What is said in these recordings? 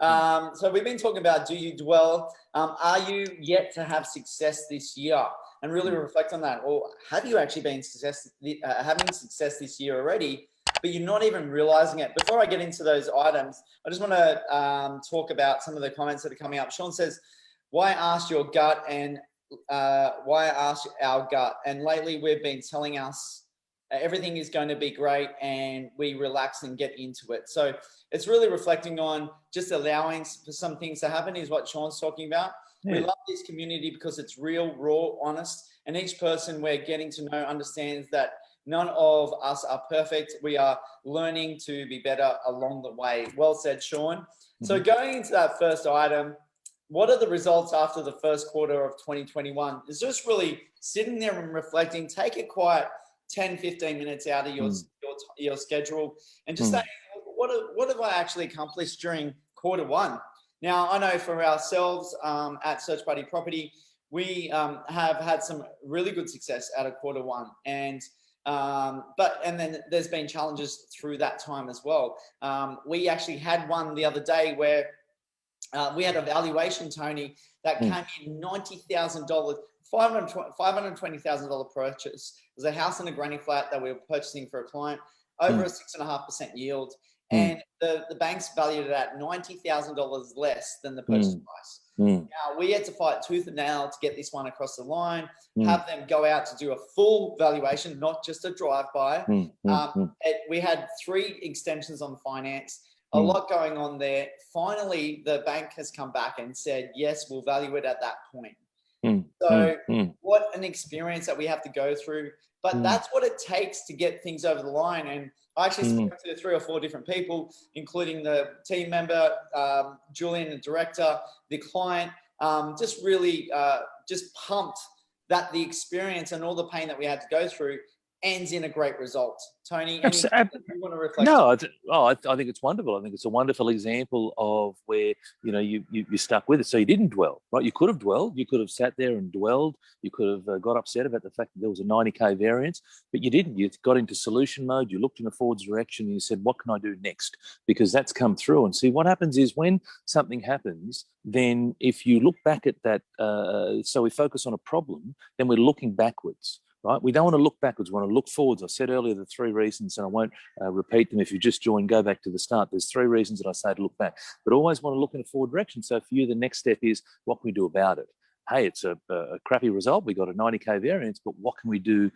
So we've been talking about, do you dwell? Are you yet to have success this year? And really reflect on that. Or have you actually been having success this year already, but you're not even realizing it? Before I get into those items, I just want to talk about some of the comments that are coming up. Sean says, why ask your gut and why ask our gut? And lately we've been telling us everything is going to be great and we relax and get into it. So it's really reflecting on just allowing for some things to happen is what Sean's talking about. Yeah. We love this community because it's real, raw, honest, and each person we're getting to know understands that none of us are perfect. We are learning to be better along the way. Well said, Sean. Mm-hmm. So going into that first item, what are the results after the first quarter of 2021? It's just really sitting there and reflecting. Take it quiet 10, 15 minutes out of your schedule and just say, what have I actually accomplished during quarter one? Now, I know for ourselves at Search Buddy Property, we have had some really good success out of quarter one. And then there's been challenges through that time as well. We actually had one the other day where we had a valuation, Tony, that came in $90,000, $520,000 purchase. It was a house in a granny flat that we were purchasing for a client, over a 6.5% yield. And the banks valued it at $90,000 less than the purchase price. Now, we had to fight tooth and nail to get this one across the line, have them go out to do a full valuation, not just a drive-by. We had 3 extensions on finance, a lot going on there. Finally, the bank has come back and said, yes, we'll value it at that point. So what an experience that we have to go through. But that's what it takes to get things over the line. And I actually spoke to 3 or 4 different people, including the team member, Julian, the director, the client, just really just pumped that the experience and all the pain that we had to go through ends in a great result. Tony, anything that you want to reflect on? I think it's wonderful. I think it's a wonderful example of where, you stuck with it. So you didn't dwell, right? You could have dwelled. You could have sat there and dwelled. You could have got upset about the fact that there was a 90K variance, but you didn't. You got into solution mode. You looked in a forwards direction and you said, what can I do next? Because that's come through. And see, what happens is when something happens, then if you look back at that, so we focus on a problem, then we're looking backwards. Right? We don't want to look backwards. We want to look forwards. I said earlier the 3 reasons, and I won't repeat them. If you just joined, go back to the start. There's 3 reasons that I say to look back, but always want to look in a forward direction. So for you, the next step is, what can we do about it? Hey, it's a crappy result. We got a 90K variance, but what can we do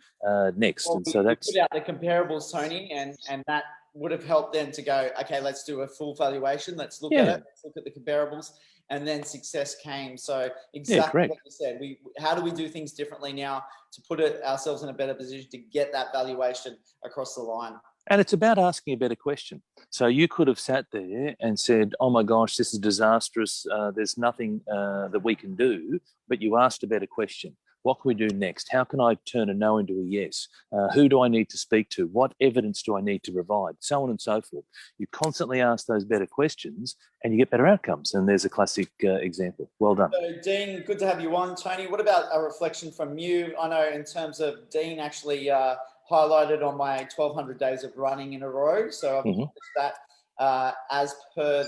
next? Well, and so that's put out the comparables, Tony, and that would have helped them to go, okay, let's do a full valuation. Let's look at it. Let's look at the comparables. And then success came. So exactly what you said. How do we do things differently now to put ourselves in a better position to get that valuation across the line? And it's about asking a better question. So you could have sat there and said, oh my gosh, this is disastrous. There's nothing that we can do. But you asked a better question. What can we do next? How can I turn a no into a yes? Who do I need to speak to? What evidence do I need to provide? So on and so forth. You constantly ask those better questions and you get better outcomes. And there's a classic example. Well done. So Dean, good to have you on. Tony, what about a reflection from you? I know in terms of Dean actually highlighted on my 1,200 days of running in a row. So I've published that as per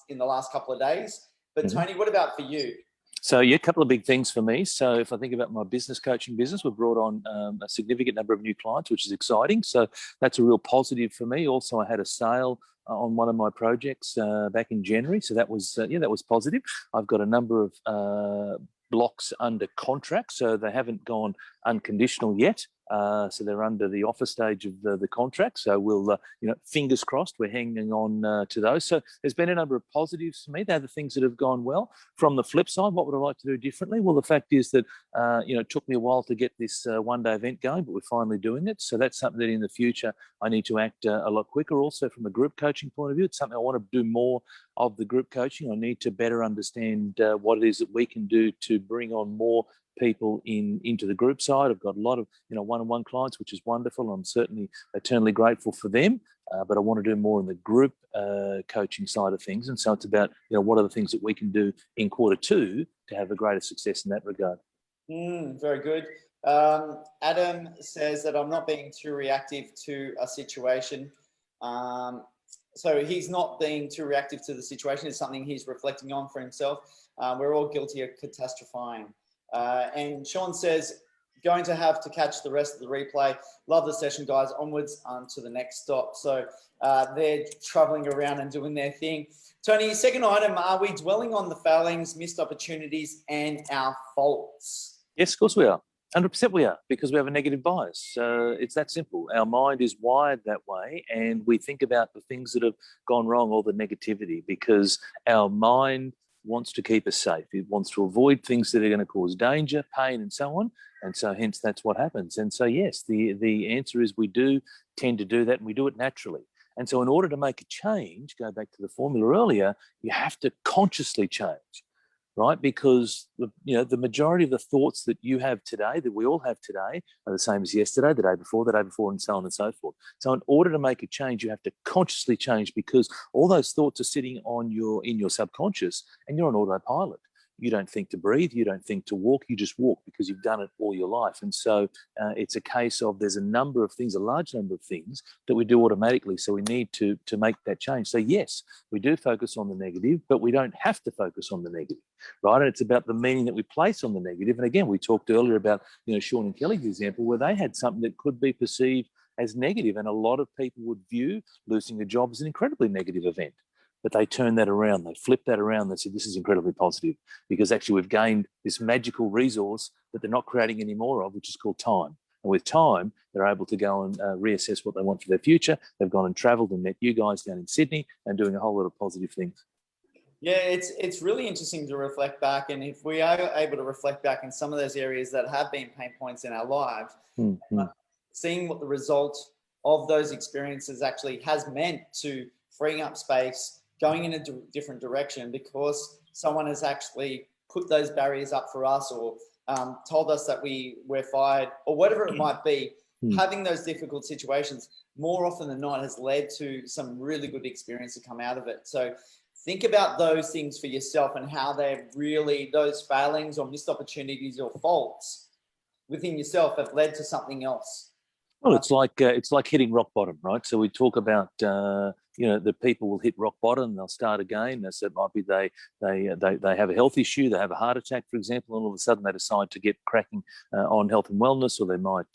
in the last couple of days. But Tony, what about for you? So, a couple of big things for me. So if I think about my business coaching business, we've brought on a significant number of new clients, which is exciting. So that's a real positive for me. Also, I had a sale on one of my projects back in January. So that was positive. I've got a number of blocks under contract, so they haven't gone unconditional yet. So they're under the offer stage of the contract. So we'll, fingers crossed, we're hanging on to those. So there's been a number of positives for me. They're the things that have gone well. From the flip side, what would I like to do differently? Well, the fact is that, it took me a while to get this one-day event going, but we're finally doing it. So that's something that in the future I need to act a lot quicker. Also, from a group coaching point of view, it's something I want to do more of the group coaching. I need to better understand what it is that we can do to bring on more people into the group side. I've got a lot of one-on-one clients, which is wonderful. I'm certainly eternally grateful for them, but I want to do more in the group coaching side of things. And so it's about what are the things that we can do in quarter 2 to have a greater success in that regard. Very good. Adam says that I'm not being too reactive to a situation. So he's not being too reactive to the situation. It's something he's reflecting on for himself. We're all guilty of catastrophizing. And Sean says, going to have to catch the rest of the replay. Love the session, guys. Onwards to the next stop. So they're traveling around and doing their thing. Tony, second item, are we dwelling on the failings, missed opportunities, and our faults? Yes, of course we are. 100% we are, because we have a negative bias. It's that simple. Our mind is wired that way, and we think about the things that have gone wrong or the negativity, because our mind wants to keep us safe. It wants to avoid things that are going to cause danger, pain, and so on. And so hence that's what happens. And so, yes, the answer is we do tend to do that, and we do it naturally. And so in order to make a change, go back to the formula earlier, you have to consciously change, right? Because the majority of the thoughts that you have today, that we all have today, are the same as yesterday, the day before, and so on and so forth. So in order to make a change, you have to consciously change, because all those thoughts are sitting in your subconscious, and you're on autopilot. You don't think to breathe, you don't think to walk, you just walk because you've done it all your life. And so it's a case of there's a number of things, a large number of things that we do automatically. So we need to make that change. So yes, we do focus on the negative, but we don't have to focus on the negative, right? And it's about the meaning that we place on the negative. And again, we talked earlier about, Sean and Kelly's example, where they had something that could be perceived as negative. And a lot of people would view losing a job as an incredibly negative event. But they turn that around, they flip that around, they say, this is incredibly positive, because actually we've gained this magical resource that they're not creating any more of, which is called time. And with time, they're able to go and reassess what they want for their future. They've gone and travelled and met you guys down in Sydney and doing a whole lot of positive things. Yeah, it's really interesting to reflect back. And if we are able to reflect back in some of those areas that have been pain points in our lives, seeing what the result of those experiences actually has meant to freeing up space, going in a different direction, because someone has actually put those barriers up for us, or told us that we're fired, or whatever it might be. Having those difficult situations more often than not has led to some really good experience to come out of it. So think about those things for yourself, and how they've really, those failings or missed opportunities or faults within yourself have led to something else. Well, it's like hitting rock bottom, right? So we talk about the people will hit rock bottom and they'll start again. So it might be they have a health issue, they have a heart attack, for example, and all of a sudden they decide to get cracking on health and wellness, or they might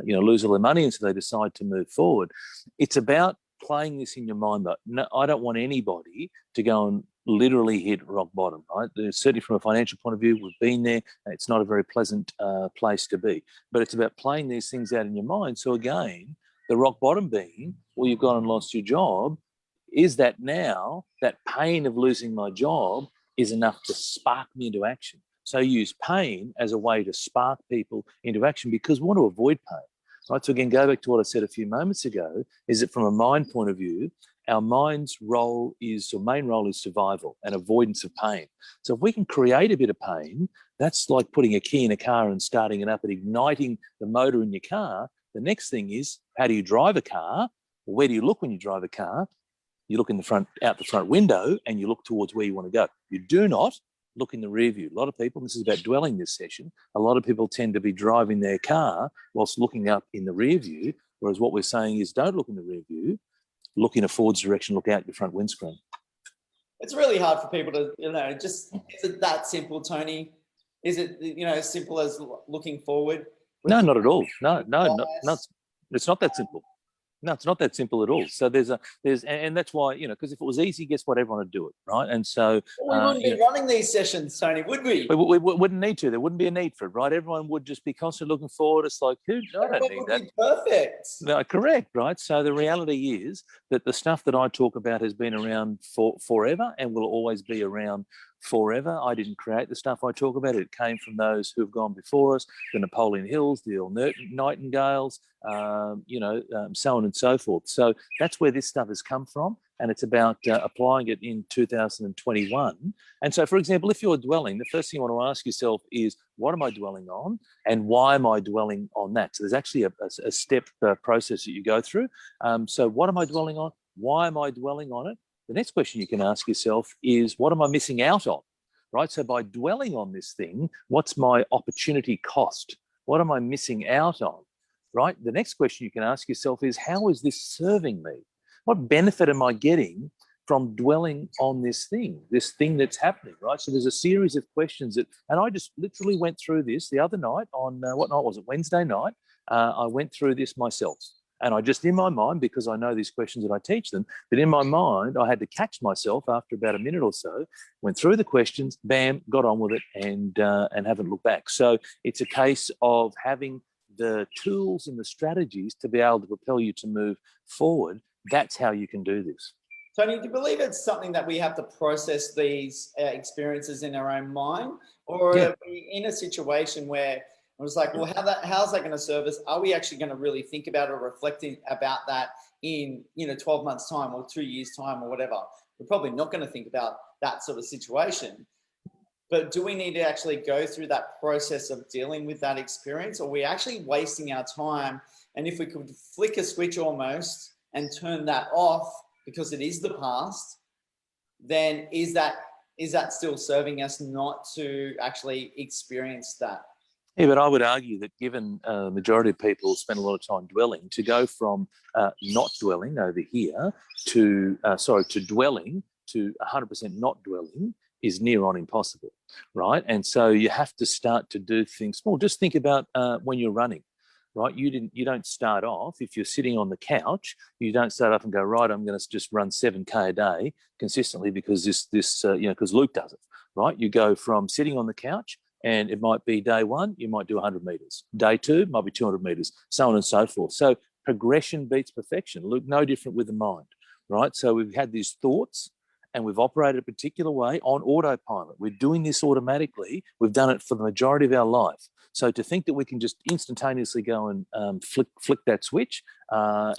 lose all their money, and so they decide to move forward. It's about playing this in your mind, but no, I don't want anybody to go and literally hit rock bottom, right? Certainly from a financial point of view, we've been there. It's not a very pleasant place to be, but it's about playing these things out in your mind. So again, the rock bottom being, well, you've gone and lost your job, is that now that pain of losing my job is enough to spark me into action? So use pain as a way to spark people into action, because we want to avoid pain. Right, so again, go back to what I said a few moments ago, is that from a mind point of view, our mind's main role is survival and avoidance of pain. So if we can create a bit of pain, that's like putting a key in a car and starting it up and igniting the motor in your car. The next thing is, how do you drive a car? Well, where do you look when you drive a car? You look out the front window, and you look towards where you want to go. You do not look in the rear view. A lot of people, and this is about dwelling this session, a lot of people tend to be driving their car whilst looking up in the rear view, whereas what we're saying is, don't look in the rear view, look in a forwards direction, look out your front windscreen. It's really hard for people to, is it that simple, Tony? Is it, as simple as looking forward? No, not at all. No, it's not that simple. No, it's not that simple at all. So and that's why, because if it was easy, guess what? Everyone would do it, right? And so we wouldn't be running these sessions, Tony, would we? We wouldn't need to. There wouldn't be a need for it, right? Everyone would just be constantly looking forward. It's like, I don't need that. Perfect. No, correct, right? So the reality is that the stuff that I talk about has been around forever and will always be around forever. I didn't create the stuff I talk about. It came from those who have gone before us, the Napoleon Hills, the Earl Nightingales, so on and so forth. So that's where this stuff has come from, and it's about applying it in 2021. And so, for example, if you're dwelling, the first thing you want to ask yourself is, what am I dwelling on, and why am I dwelling on that? So there's actually a step process that you go through. So what am I dwelling on? Why am I dwelling on it? The next question you can ask yourself is, what am I missing out on? Right? So by dwelling on this thing, what's my opportunity cost? What am I missing out on? Right? The next question you can ask yourself is, how is this serving me? What benefit am I getting from dwelling on this thing that's happening, right? So there's a series of questions and I just literally went through this the other night on, what night was it? Wednesday night. I went through this myself. And I just, in my mind, because I know these questions and I teach them, but in my mind, I had to catch myself after about a minute or so, went through the questions, bam, got on with it and haven't looked back. So it's a case of having the tools and the strategies to be able to propel you to move forward. That's how you can do this. Tony, do you believe it's something that we have to process these experiences in our own mind? Or are we in a situation where it was like, well, how's that going to serve us? Are we actually going to really think about or reflecting about that in 12 months time or 2 years time or whatever? We're probably not going to think about that sort of situation. But do we need to actually go through that process of dealing with that experience, or are we actually wasting our time? And if we could flick a switch almost and turn that off because it is the past, then is that still serving us not to actually experience that? Yeah, but I would argue that given the majority of people spend a lot of time dwelling, to go from not dwelling over here to dwelling to 100% not dwelling is near on impossible, right? And so you have to start to do things small. Just think about when you're running, right? You don't start off, if you're sitting on the couch, you don't start off and go, right, I'm going to just run 7K a day consistently because because Luke does it, right? You go from sitting on the couch, and it might be day one, you might do 100 meters. Day two, might be 200 meters, so on and so forth. So progression beats perfection. Look, no different with the mind, right? So we've had these thoughts and we've operated a particular way on autopilot. We're doing this automatically. We've done it for the majority of our life. So to think that we can just instantaneously go and flick that switch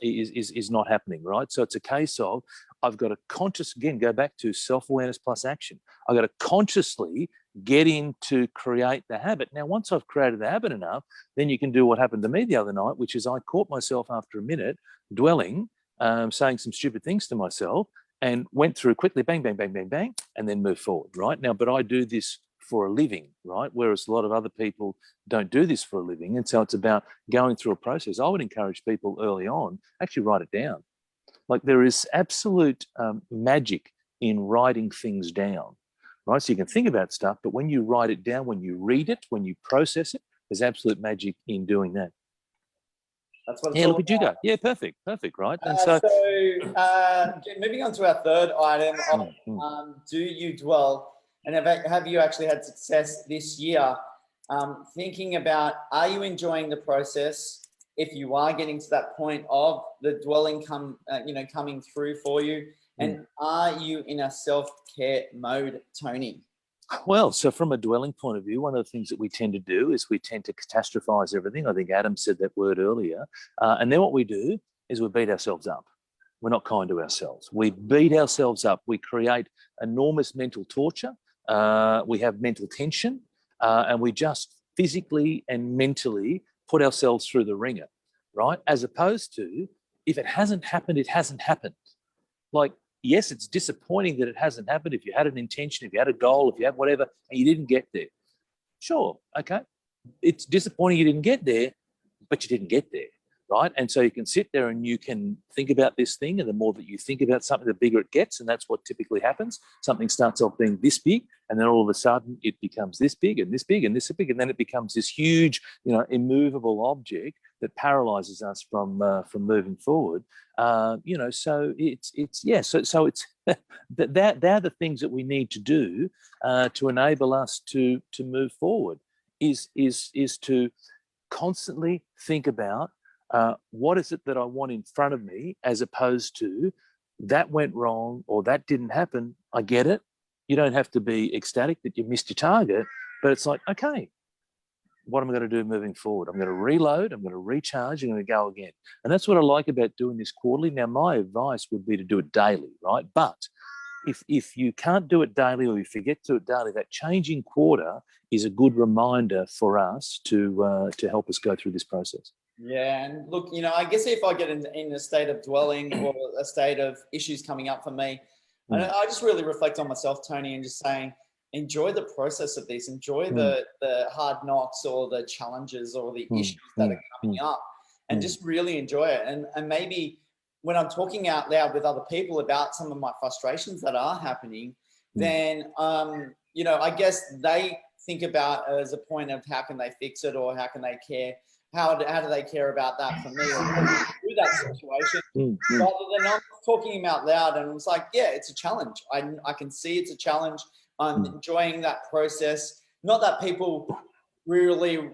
is not happening, right? So it's a case of I've got to go back to self-awareness plus action. I've got to consciously get in to create the habit. Now, once I've created the habit enough, then you can do what happened to me the other night, which is I caught myself after a minute dwelling, saying some stupid things to myself and went through quickly, bang, bang, bang, bang, bang, and then move forward, right? Now, but I do this for a living, right? Whereas a lot of other people don't do this for a living. And so it's about going through a process. I would encourage people early on, actually write it down. Like there is absolute magic in writing things down, right? So you can think about stuff, but when you write it down, when you read it, when you process it, there's absolute magic in doing that. That's what it's all look at you go. Yeah, perfect, right? And so moving on to our third item of do you dwell, and have you actually had success this year? Thinking about, are you enjoying the process? If you are getting to that point of the dwelling coming through for you, and are you in a self-care mode, Tony? Well, so from a dwelling point of view, one of the things that we tend to do is we tend to catastrophize everything. I think Adam said that word earlier. And then what we do is we beat ourselves up. We're not kind to ourselves. We beat ourselves up. We create enormous mental torture. We have mental tension, and we just physically and mentally put ourselves through the ringer, right? As opposed to, if it hasn't happened, it hasn't happened. Like, yes, it's disappointing that it hasn't happened. If you had an intention, if you had a goal, if you had whatever, and you didn't get there, sure, okay. It's disappointing you didn't get there, but you didn't get there, right? And so you can sit there and you can think about this thing, and the more that you think about something, the bigger it gets, and that's what typically happens. Something starts off being this big, and then all of a sudden it becomes this big and this big and this big, and then it becomes this huge, immovable object that paralyzes us from moving forward. So it's they're the things that we need to do to enable us to move forward. Is to constantly think about what is it that I want in front of me, as opposed to that went wrong or that didn't happen. I get it. You don't have to be ecstatic that you missed your target, but it's like, okay, what am I going to do moving forward? I'm going to reload, I'm going to recharge, I'm going to go again. And that's what I like about doing this quarterly. Now, my advice would be to do it daily, right? But if you can't do it daily, or you forget to do it daily, that changing quarter is a good reminder for us to help us go through this process. Yeah, and look, I guess if I get in a state of dwelling or a state of issues coming up for me, I just really reflect on myself, Tony, and just saying, enjoy the process of this, enjoy the hard knocks or the challenges or the issues that are coming up, and just really enjoy it. And maybe when I'm talking out loud with other people about some of my frustrations that are happening, then, I guess they think about it as a point of how can they fix it, or how can they care? How do they care about that for me, or through that situation, rather than I'm talking out loud. And it's like, yeah, it's a challenge. I can see it's a challenge. I'm enjoying that process. Not that people really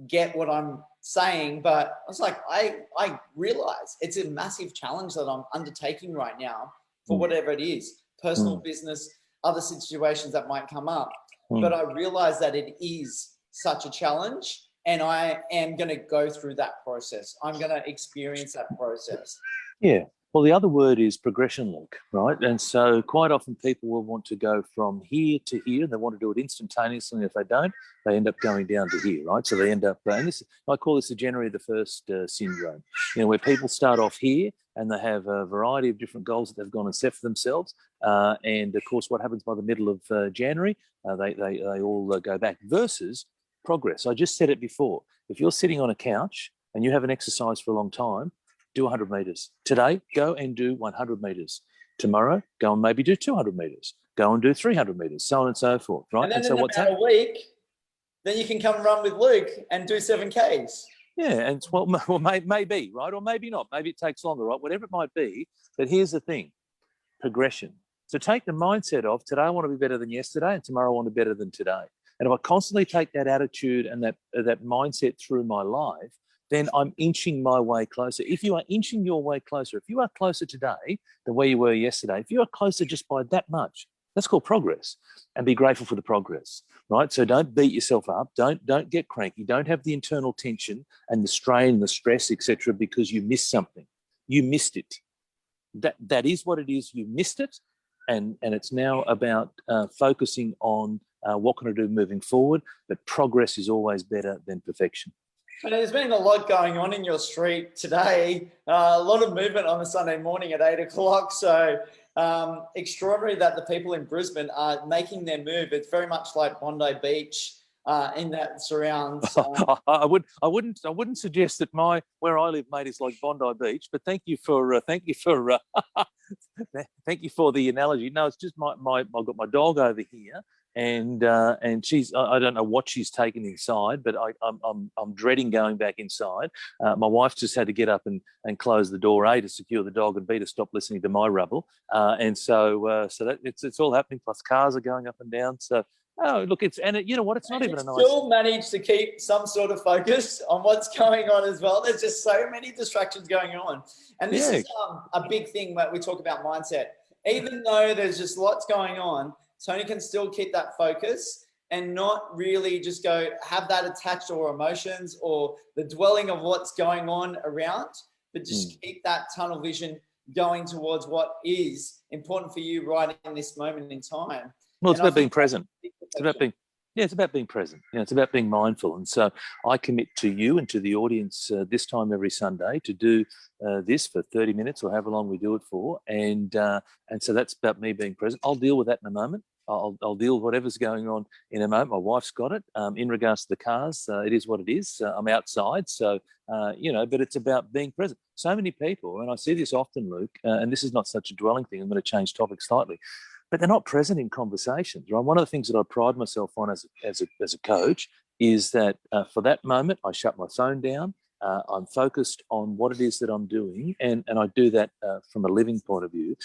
get what I'm saying, but I was like, I realize it's a massive challenge that I'm undertaking right now for whatever it is, personal, business, other situations that might come up. But I realize that it is such a challenge, and I am going to go through that process. I'm going to experience that process. Yeah. Well, the other word is progression, Luke, right? And so quite often people will want to go from here to here, and they want to do it instantaneously. And if they don't, they end up going down to here, right? So they end up, and this, I call this the January the 1st syndrome, where people start off here and they have a variety of different goals that they've gone and set for themselves. And of course, what happens by the middle of January, they all go back, versus progress. I just said it before. If you're sitting on a couch and you haven't exercised for a long time, do 100 meters. Today, go and do 100 meters. Tomorrow, go and maybe do 200 meters. Go and do 300 meters, so on and so forth, right? And then so in what's about a week, then you can come run with Luke and do 7Ks. Yeah, and well, maybe, right? Or maybe not. Maybe it takes longer, right? Whatever it might be. But here's the thing, progression. So take the mindset of today I want to be better than yesterday, and tomorrow I want to be better than today. And if I constantly take that attitude and that mindset through my life, then I'm inching my way closer. If you are inching your way closer, if you are closer today than where you were yesterday, if you are closer just by that much, that's called progress. And be grateful for the progress, right? So don't beat yourself up. Don't get cranky. Don't have the internal tension and the strain, the stress, etc., because you missed something. You missed it. That is what it is. You missed it, and it's now about focusing on what can I do moving forward. But progress is always better than perfection. And there's been a lot going on in your street today. A lot of movement on a Sunday morning at 8 o'clock. So extraordinary that the people in Brisbane are making their move. It's very much like Bondi Beach in that surrounds. I wouldn't suggest that where I live, mate, is like Bondi Beach. But thank you for thank you for the analogy. No, it's just I've got my dog over here. And she's, I don't know what she's taken inside, but I'm dreading going back inside. My wife just had to get up and close the door, A, to secure the dog, and B, to stop listening to my rubble. And so that it's all happening. Plus cars are going up and down. So look, you know what? It's not even a nice. Still manage to keep some sort of focus on what's going on as well. There's just so many distractions going on, and this is a big thing that we talk about mindset. Even though there's just lots going on, Tony can still keep that focus and not really just go have that attached or emotions or the dwelling of what's going on around, but just keep that tunnel vision going towards what is important for you right in this moment in time. Well, it's about being present. It's about being present. It's about being mindful. And so I commit to you and to the audience this time every Sunday to do this for 30 minutes or however long we do it for. And so that's about me being present. I'll deal with that in a moment. I'll deal with whatever's going on in a moment. My wife's got it. In regards to the cars, it is what it is. I'm outside. So, but it's about being present. So many people, and I see this often, Luke, and this is not such a dwelling thing. I'm going to change topic slightly. But they're not present in conversations, right? One of the things that I pride myself on as a coach is that for that moment, I shut my phone down. I'm focused on what it is that I'm doing, and I do that from a living point of view.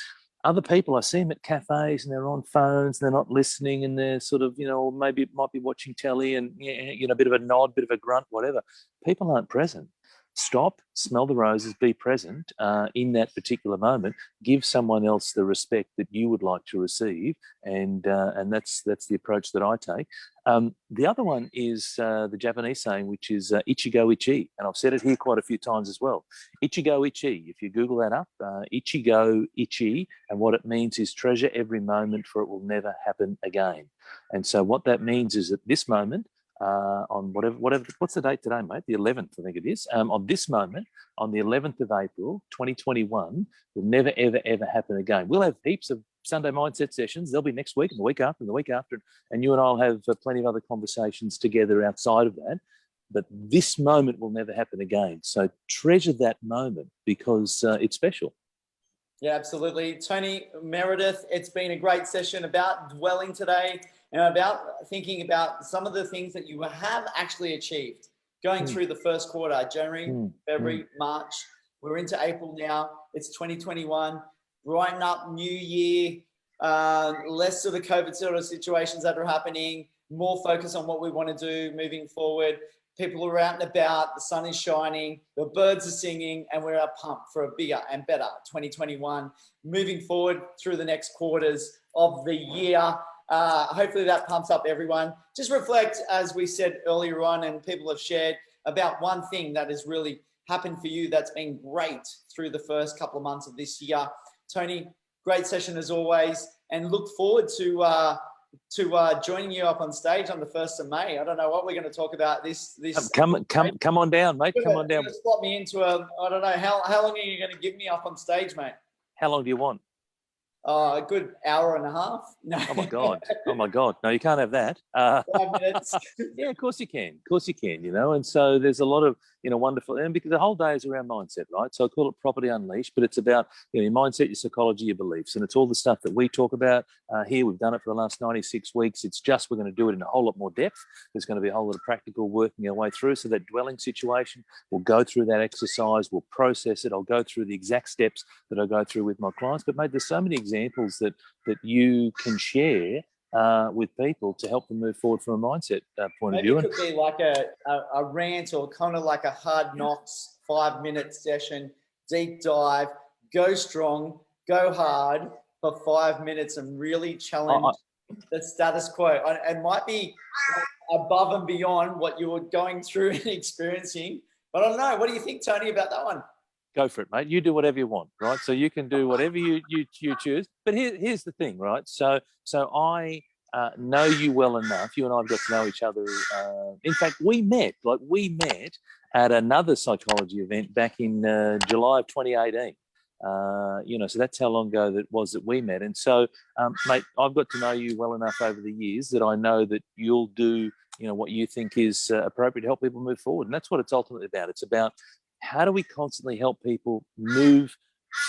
Other people, I see them at cafes and they're on phones and they're not listening and they're sort of, maybe it might be watching telly and, a bit of a nod, bit of a grunt, whatever. People aren't present. Stop, smell the roses, be present in that particular moment. Give someone else the respect that you would like to receive, and that's the approach that I take. The other one is the Japanese saying, which is ichigo ichi, and I've said it here quite a few times as well. Ichigo ichi. If you Google that up, ichigo ichi, and what it means is treasure every moment, for it will never happen again. And so what that means is at this moment, on whatever, what's the date today, mate? The 11th, I think it is. On this moment, on the 11th of April, 2021, will never, ever, ever happen again. We'll have heaps of Sunday mindset sessions. They'll be next week and the week after and the week after. And you and I'll have plenty of other conversations together outside of that. But this moment will never happen again. So treasure that moment because it's special. Yeah, absolutely. Tony, Meredith, it's been a great session about dwelling today and about thinking about some of the things that you have actually achieved going through the first quarter, January, February, March. We're into April now. It's 2021. Brighten up, new year, less of the COVID sort of situations that are happening, more focus on what we want to do moving forward. People are out and about, the sun is shining, the birds are singing, and we're pumped for a bigger and better 2021. Moving forward through the next quarters of the year. Hopefully that pumps up everyone. Just reflect, as we said earlier on, and people have shared, about one thing that has really happened for you that's been great through the first couple of months of this year. Tony, great session as always, and look forward to joining you up on stage on the 1st of May. I don't know what we're going to talk about this. Come on down, mate. Come on down. Slot me into I don't know, how long are you going to give me up on stage, mate? How long do you want? A good hour and a half. No. Oh my God. Oh my God. No, you can't have that. 5 minutes. Yeah, of course you can. Of course you can, and so there's a lot of, wonderful, and because the whole day is around mindset, right? So I call it Property Unleashed, but it's about, your mindset, your psychology, your beliefs. And it's all the stuff that we talk about here. We've done it for the last 96 weeks. It's just, we're going to do it in a whole lot more depth. There's going to be a whole lot of practical working our way through. So that dwelling situation, we'll go through that exercise, we'll process it. I'll go through the exact steps that I go through with my clients. But mate, there's so many examples that you can share with people to help them move forward from a mindset point of view. Maybe it could be like a rant, or kind of like a hard knocks 5-minute session, deep dive, go strong, go hard for 5 minutes and really challenge the status quo. It might be above and beyond what you were going through and experiencing, but I don't know. What do you think, Tony, about that one? Go for it, mate. You do whatever you want, right? So you can do whatever you choose. But here's the thing, right? So I know you well enough. You and I have got to know each other. In fact, we met at another psychology event back in July of 2018. So that's how long ago that was that we met. And so, mate, I've got to know you well enough over the years that I know that you'll do, what you think is appropriate to help people move forward. And that's what it's ultimately about. It's about, how do we constantly help people move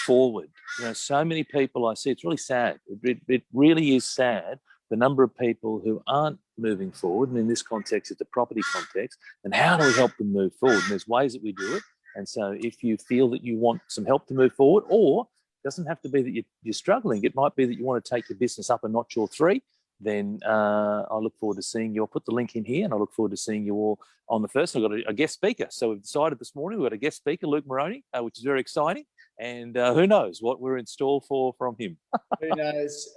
forward? So many people I see, it's really sad. It really is sad, the number of people who aren't moving forward. And in this context, it's a property context. And how do we help them move forward? And there's ways that we do it. And so if you feel that you want some help to move forward, or it doesn't have to be that you're struggling, it might be that you want to take your business up a notch or three, then I look forward to seeing you. I'll put the link in here, and I look forward to seeing you all on the 1st. I've got a guest speaker. So we've decided this morning we've got a guest speaker, Luke Moroney, which is very exciting. And who knows what we're in store for from him. Who knows?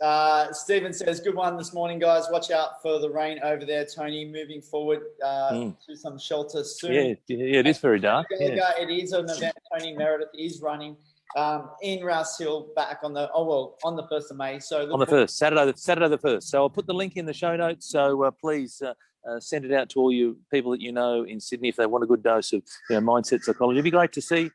Stephen says, good one this morning, guys. Watch out for the rain over there, Tony. Moving forward to some shelter soon. Yeah, it is very dark. Yeah. It is an event Tony Meredith is running in Rouse Hill back on the 1st of May. So on the 1st, Saturday the 1st. So I'll put the link in the show notes. So please send it out to all you people that you know in Sydney if they want a good dose of mindset psychology. It'd be great to see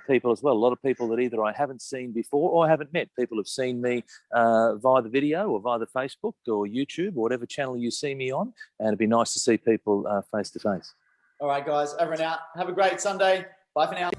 people as well. A lot of people that either I haven't seen before or I haven't met. People have seen me via the video or via the Facebook or YouTube or whatever channel you see me on. And it'd be nice to see people face to face. All right, guys, over and out. Have a great Sunday. Bye for now.